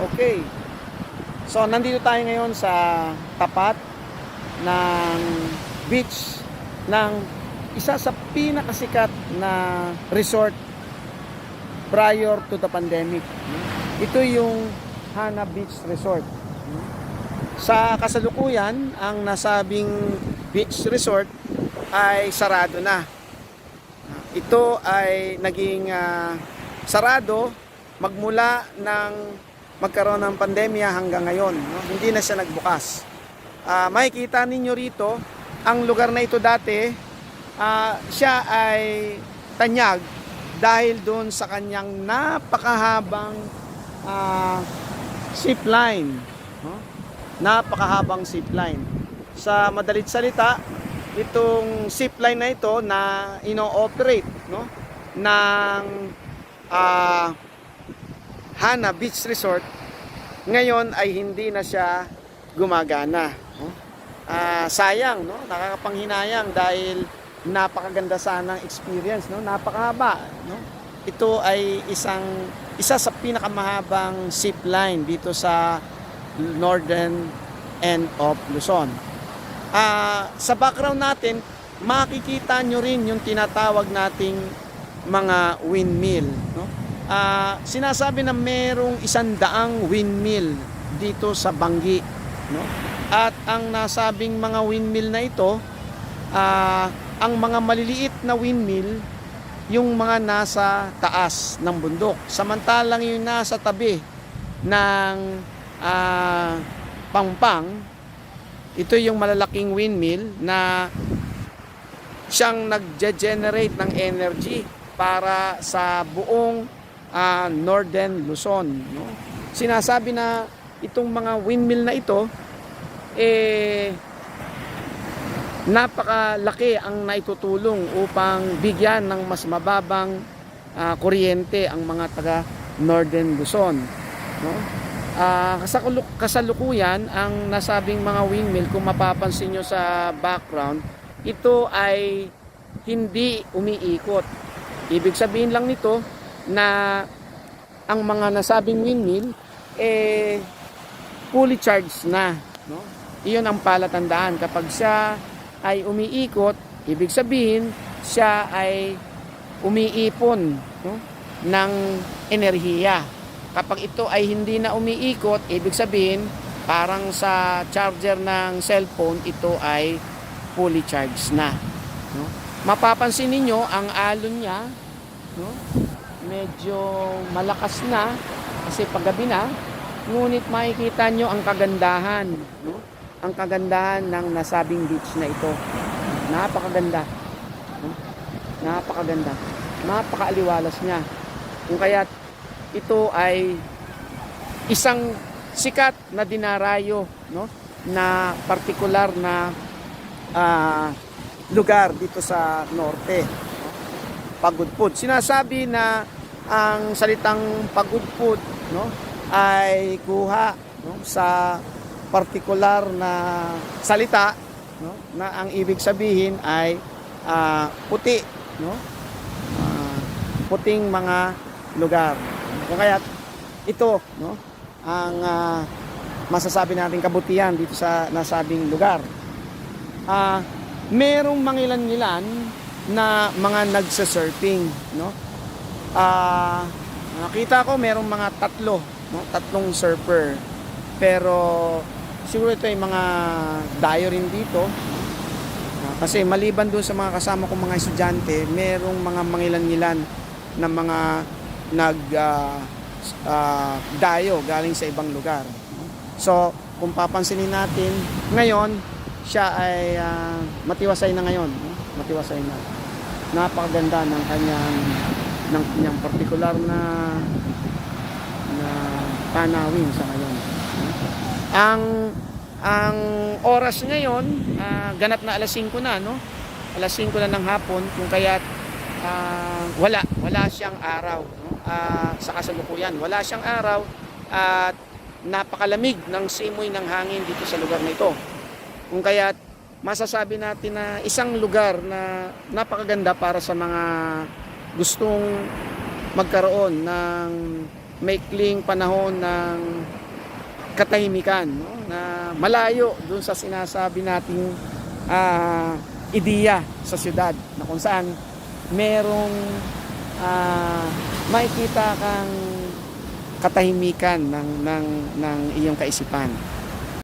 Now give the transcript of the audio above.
Okay. So, nandito tayo ngayon sa tapat ng beach ng isa sa pinakasikat na resort prior to the pandemic. Ito yung Hana Beach Resort. Sa kasalukuyan, ang nasabing beach resort ay sarado na. Ito ay naging sarado magmula ng magkaroon ng pandemya hanggang ngayon. Hindi na siya nagbukas. Makikita ninyo rito, ang lugar na ito dati, siya ay tanyag dahil doon sa kanyang napakahabang zip line. Napakahabang zip line. Sa madalit salita, itong zip line na ito na ino-operate ng Hana Beach Resort ngayon ay hindi na siya gumagana. Sayang, nakakapanghinayang dahil napakaganda sanang experience, napakahaba. Ito ay isa sa pinakamahabang zip line dito sa northern end of Luzon. Sa background natin, makikita nyo rin yung tinatawag nating mga windmill. Sinasabi na merong 100 windmill dito sa Bangi. At ang nasabing mga windmill na ito, ang mga maliliit na windmill, yung mga nasa taas ng bundok. Samantalang yung nasa tabi ng Pangpang, ito yung malalaking windmill na siyang nag-generate ng energy para sa buong northern Luzon. Sinasabi na itong mga windmill na ito napakalaki ang naitutulong upang bigyan ng mas mababang kuryente ang mga taga northern Luzon. Kasalukuyan, ang nasabing mga windmill, kung mapapansin nyo sa background, ito ay hindi umiikot. Ibig sabihin lang nito na ang mga nasabing windmill fully charged na. Iyon ang palatandaan. Kapag siya ay umiikot, ibig sabihin siya ay umiipon ng enerhiya. Kapag ito ay hindi na umiikot, ibig sabihin parang sa charger ng cellphone, ito ay fully charged na. Mapapansin ninyo ang alon niya, medyo malakas na kasi paggabi na, ngunit makikita nyo ang kagandahan, ang kagandahan ng nasabing beach na ito. Napakaganda. Napakaganda. Napakaaliwalas niya. Kung kaya ito ay isang sikat na dinarayo, na partikular na lugar dito sa norte. Pagudpud. Sinasabi na ang salitang pagudpud ay kuha sa partikular na salita, na ang ibig sabihin ay puti, puting mga lugar. Kaya ito ang masasabi natin kabutihan dito sa nasabing lugar. Merong mangilan-ngilan na mga nagsa-surfing, nakita ko merong mga tatlong surfer, pero siguro ito ay mga dayo rin dito, kasi maliban doon sa mga kasama kong mga estudyante, merong mga mangilan-ngilan na mga dayo galing sa ibang lugar. So kung papansinin natin ngayon, siya ay matiwasay na ngayon, matiwasay na. Napakaganda ng kanyang partikular na tanawin sa ngayon. Ang oras ngayon, ganap na alas 5 na, alas 5 na ng hapon, kung kaya't wala siyang araw, sa kasalukuyan. Wala siyang araw at napakalamig ng simoy ng hangin dito sa lugar na ito. Kung kaya't masasabi natin na isang lugar na napakaganda para sa mga gustong magkaroon ng maikling panahon ng katahimikan, no? Na malayo dun sa sinasabi nating ideya sa syudad na kung saan merong makikita kang katahimikan ng iyong kaisipan.